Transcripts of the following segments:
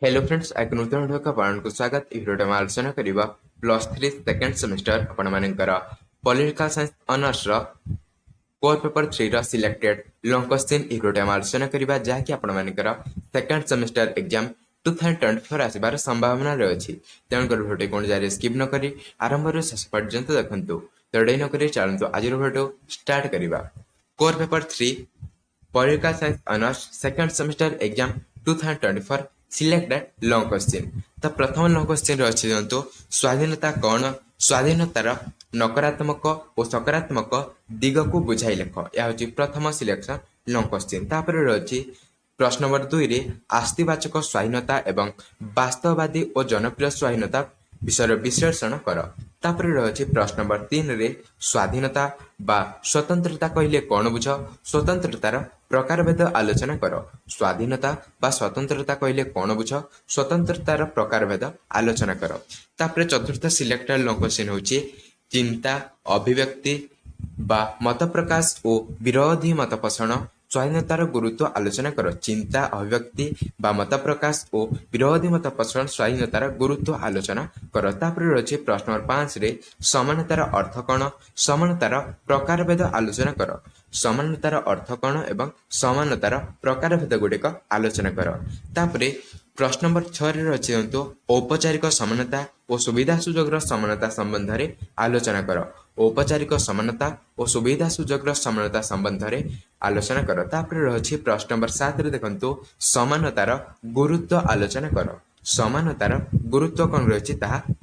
Hello friends एक नूतन video का पालन को स्वागत। ई वीडियो में आलोचना करबा +3 सेकंड सेमेस्टर आपण मानकर पॉलिटिकल साइंस ऑनर्स रो कोर पेपर 3 रो सिलेक्टेड लॉन्ग क्वेश्चन ई वीडियो में आलोचना करबा जाकी आपण मानकर सेकंड सेमेस्टर एग्जाम 2024 आसीबार संभावना रे अछि। तेन कर वीडियो कोन जारी स्किप न करी आरंभ रे शेष पर्यंत देखंतु। तो डेई न करी चलंतु आज रो वीडियो स्टार्ट करबा। Core paper 3 political science honours second semester exam 2024 selected long question. तो प्रथम लॉन्ग क्वेश्चन रे अछि जंतु स्वाधीनता कौन, स्वाधीनतार नकारात्मक और सकारात्मक दिग को बुझाई लेख। या होची प्रथम सिलेक्शन लॉन्ग क्वेश्चन। तापर रे अछि प्रश्न नंबर 2 रे आस्तिवाचक स्वाधीनता एवं वास्तववादी और जनप्रिय स्वाधीनता विषय विश्लेषण कर। तापर रही प्रश्न नंबर 3 रे स्वाधीनता बा स्वतंत्रता कहले कौन बुझ, स्वतंत्रतार प्रकारभेद आलोचना कर। स्वाधीनता बा स्वतंत्रता कहले कौन बुझ, स्वतंत्रतार प्रकारभेद आलोचना कर। तापर चतुर्थ सिलेक्टेड लॉन्ग क्वेश्चन होची चिंता, अभिव्यक्ति बा मत प्रकाश और विरोधी मत पोषण स्वाधीनतार गुरुत्व आलोचना कर। चिंता, अभिव्यक्ति बा मत प्रकाश और विरोधी मत पोषण स्वाधीनतार गुरुत्व आलोचना कर। तापर रही प्रश्न नंबर 5 रे समानतार अर्थ कौन, समानतार प्रकारभेद आलोचना कर। समानतार अर्थ कौन एवं समानतार प्रकारभेद गुड़िक आलोचना कर। तापर प्रश्न नंबर 6 रे रही औपचारिक समानता और सुविधा सुजोग समानता संबंध में आलोचना कर। औपचारिक समानता और सुविधा सुजोग समानता संबंध में आलोचना कर। तापर रही प्रश्न नंबर 7 रे देखंतु समानतार गुरुत्व आलोचना कर। समानतार गुरुत्व कौन रही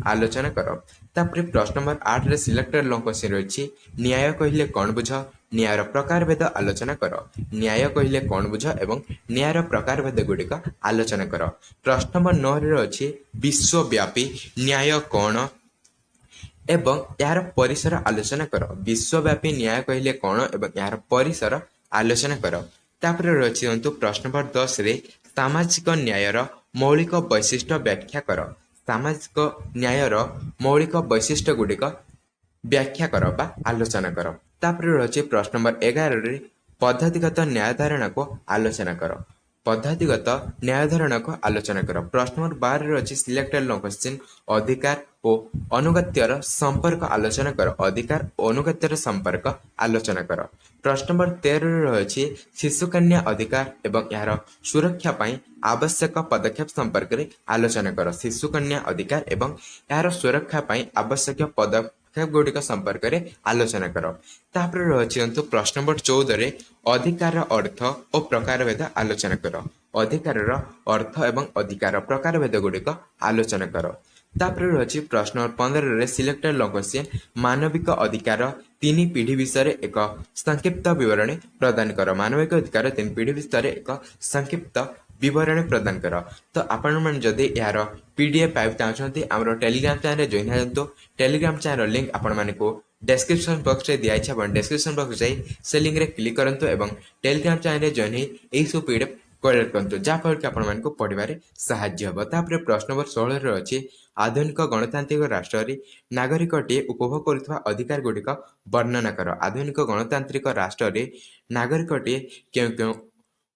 आलोचना कर। तापर प्रश्न नंबर 8 रे सिलेक्टेड लॉन्ग क्वेश्चन रही न्याय कहले कौन बुझ, न्यायर प्रकारभेद आलोचना कर। न्याय कहले कौन बुझ एवं न्यायर प्रकारभेद गुड़िक आलोचना कर। प्रश्न नंबर 9 रे रही विश्वव्यापी न्याय कौन एवं यार परिसर आलोचना कर। विश्वव्यापी न्याय कहले कौन एवं यार परिसर आलोचना कर। तापर रही प्रश्न नंबर 10 रे सामाजिक न्यायर मौलिक वैशिष्ट्य व्याख्या कर। सामाजिक न्यायर मौलिक वैशिष्ट्य गुड़िक व्याख्या कर बा आलोचना कर। तापर रही प्रश्न नंबर 11 रे पद्धतिगत न्याय धारणा को आलोचना कर। पद्धतिगत न्याय धारणा को आलोचना कर। प्रश्न नंबर 12 रे रही सिलेक्टेड लॉन्ग क्वेश्चन अधिकार और अनुगत्यर संपर्क आलोचना कर। अधिकार और अनुगत्यर संपर्क आलोचना कर। प्रश्न नंबर 13 रे रही शिशु कन्या अधिकार एवं यार सुरक्षा पाई आवश्यक पदक्षेप संपर्क रे आलोचना कर। शिशु कन्या अधिकार एवं यार सुरक्षा पाई आवश्यक पदक्षेप गुड़िक संपर्क में आलोचना कर। तापर रही प्रश्न नंबर 14 रे अधिकार अर्थ और प्रकारभेद आलोचना कर। अधिकार अर्थ एवं अधिकार प्रकारभेद गुड़िक आलोचना कर। तापर रही प्रश्न नंबर 15 रे सिलेक्टेड लॉन्ग क्वेश्चन मानविक अधिकार 3 पीढ़ी विषय एक संक्षिप्त विवरणी प्रदान कर। मानविक अधिकार 3 पीढ़ी विषय एक संक्षिप्त विवरणी प्रदान कर। तो आपण मन जदि यार पीडीएफ पाइप चाहते आमर टेलीग्राम चैनल जॉइन हो। टेलीग्राम चैनल लिंक आपण मानक डिस्क्रिप्शन बॉक्स रे दिया है। डिस्क्रिप्शन बॉक्स जाई से लिंक रे क्लिक करंतु एवं टेलीग्राम चैनल जॉइन हो सब पीडीएफ कलेक्ट करंतु जहाँफल कि आपण मानक पढ़िबारे सहाय्य हो। तापर प्रश्न नंबर 16 रे अछि आधुनिक गणतांत्रिक राष्ट्र रे नागरिकटी उपभोग करुवा अधिकार गुड़िक वर्णना कर। आधुनिक गणतांत्रिक राष्ट्र रे नागरिकटी क्यों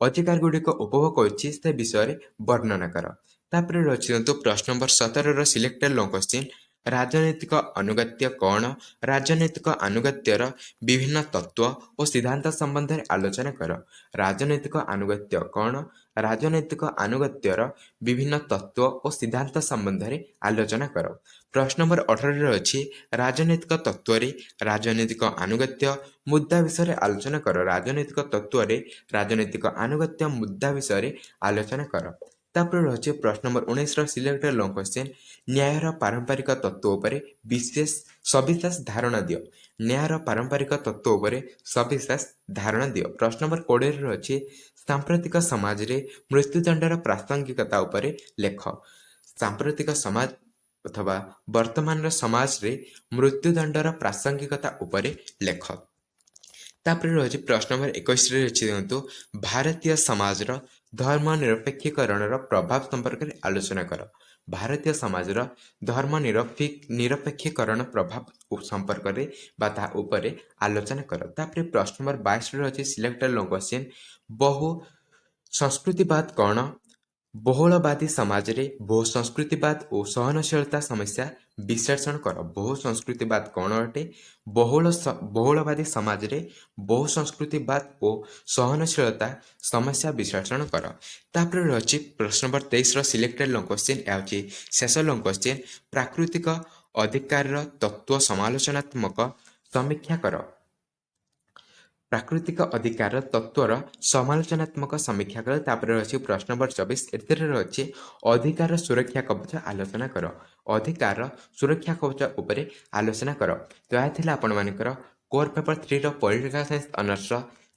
अधिकार गुड़िक उपभोग कर विषय वर्णना कर। तापर रही प्रश्न नंबर 17 सिलेक्टेड लॉन्ग क्वेश्चन राजनैतिक अनुगत्य कौन, राजनैतिक अनुगत्यर विभिन्न तत्व और सिद्धांत संबंध में आलोचना कर। राजनैतिक अनुगत्य कौन, राजनैतिक अनुगत्यर विभिन्न तत्व और सिद्धांत संबंध में आलोचना कर। प्रश्न नंबर 18 अच्छी राजनैतिक तत्व रे राजनैतिक अनुगत्य मुद्दा विषय आलोचना कर। राजनैतिक तत्व रे राजनैतिक अनुगत्य मुद्दा विषय आलोचना कर। तापर रही प्रश्न नंबर 19 सिलेक्टेड लॉन्ग क्वेश्चन न्यायर पारंपरिक तत्व उपरे विशेष सविशेष धारणा दियो। न्यायर पारंपरिक तत्व उपरे सविशेष धारणा दियो। प्रश्न नंबर 20 रही सांप्रतिक समाज रे मृत्युदंडर प्रासंगिकता उपरे लेख। सांप्रतिक समाज अथवा वर्तमान समाज रे मृत्युदंडर प्रासंगिकता उपरे लेख। तापर रही प्रश्न नंबर 21 रही भारतीय समाज धर्मनिरपेक्षीकरण प्रभाव संपर्क में आलोचना कर। भारतीय समाज धर्मनिरपेक्षीकरण प्रभाव संपर्क में आलोचना कर। तापर प्रश्न नंबर 22 रही सिलेक्टेड लॉन्ग क्वेश्चन बहु संस्कृतिवाद कौन, ବହୁଳବାଦୀ ସମାଜରେ ବହୁ ସଂସ୍କୃତିବାଦ ଓ ସହନଶୀଳତା ସମସ୍ୟା ବିଶ୍ଳେଷଣ କର। ବହୁ ସଂସ୍କୃତିବାଦ କ'ଣ ଅଟେ? ବହୁଳବାଦୀ ସମାଜରେ ବହୁ ସଂସ୍କୃତିବାଦ ଓ ସହନଶୀଳତା ସମସ୍ୟା ବିଶ୍ଳେଷଣ କର। ତାପରେ ରହିଛି ପ୍ରଶ୍ନ ନମ୍ବର 23ର ସିଲେକ୍ଟେଡ୍ ଲଙ୍ଗ କୋଶ୍ଚିନ୍। ଏହା ହେଉଛି ଶେଷ ଲଙ୍ଗ କୋଶ୍ଚିନ୍। ପ୍ରାକୃତିକ ଅଧିକାରର ତତ୍ତ୍ୱ ସମାଲୋଚନାତ୍ମକ ସମୀକ୍ଷା କର। ପ୍ରାକୃତିକ ଅଧିକାରର ତତ୍ତ୍ୱର ସମାଲୋଚନାତ୍ମକ ସମୀକ୍ଷା କର। ତାପରେ ରହିଛି ପ୍ରଶ୍ନ ନମ୍ବର 24। ଏଥିରେ ରହିଛି ଅଧିକାରର ସୁରକ୍ଷା କବଚ ଆଲୋଚନା କର। ଅଧିକାରର ସୁରକ୍ଷା କବଚ ଉପରେ ଆଲୋଚନା କର। ତ ଏହା ଥିଲା ଆପଣମାନଙ୍କର କୋର୍ ପେପର 3ର ପଲିଟିକାଲ ସାଇନ୍ସ ଅନର୍ସର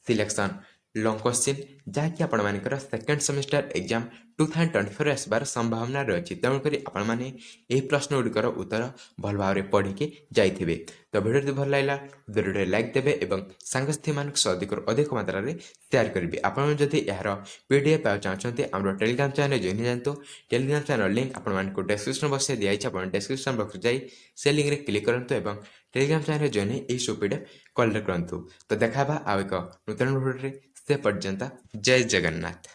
ସିଲେକ୍ସନ୍ ଲଙ୍ଗ କୋଶ୍ଚିନ୍, ଯାହାକି ଆପଣମାନଙ୍କର ସେକେଣ୍ଡ ସେମିଷ୍ଟର ଏକ୍ଜାମ 2024 ଆସିବାର ସମ୍ଭାବନା ରହିଛି। ତେଣୁକରି ଆପଣମାନେ ଏହି ପ୍ରଶ୍ନଗୁଡ଼ିକର ଉତ୍ତର ଭଲ ଭାବରେ ପଢ଼ିକି ଯାଇଥିବେ। ତ ଭିଡ଼ିଓଟି ଭଲ ଲାଗିଲା ଭିଡ଼ିଓରେ ଲାଇକ୍ ଦେବେ ଏବଂ ସାଙ୍ଗସାଥିମାନଙ୍କ ସହ ଅଧିକରୁ ଅଧିକ ମାତ୍ରାରେ ସେୟାର କରିବେ। ଆପଣମାନେ ଯଦି ଏହାର PDF ପାଇବାକୁ ଚାହୁଁଛନ୍ତି ଆମର ଟେଲିଗ୍ରାମ ଚ୍ୟାନେଲରେ ଜଏନ୍ ହେଇଯାନ୍ତୁ। ଟେଲିଗ୍ରାମ ଚ୍ୟାନେଲ ଲିଙ୍କ୍ ଆପଣମାନଙ୍କୁ ଡେସ୍କ୍ରିପସନ ବକ୍ସରେ ଦିଆଯାଇଛି। ଆପଣ ଡେସ୍କ୍ରିପସନ ବକ୍ସରେ ଯାଇ ସେ ଲିଙ୍କରେ କ୍ଲିକ୍ କରନ୍ତୁ ଏବଂ ଟେଲିଗ୍ରାମ ଚ୍ୟାନେଲରେ ଜଏନ୍ ହେଇ ଏହି ସବୁ PDF କଲେକ୍ଟ କରନ୍ତୁ। ତ ଦେଖା ହେବା ଆଉ ଏକ ନୂତନ ଭିଡ଼ିଓରେ। ସେ ପର୍ଯ୍ୟନ୍ତ ଜୟ ଜଗନ୍ନାଥ।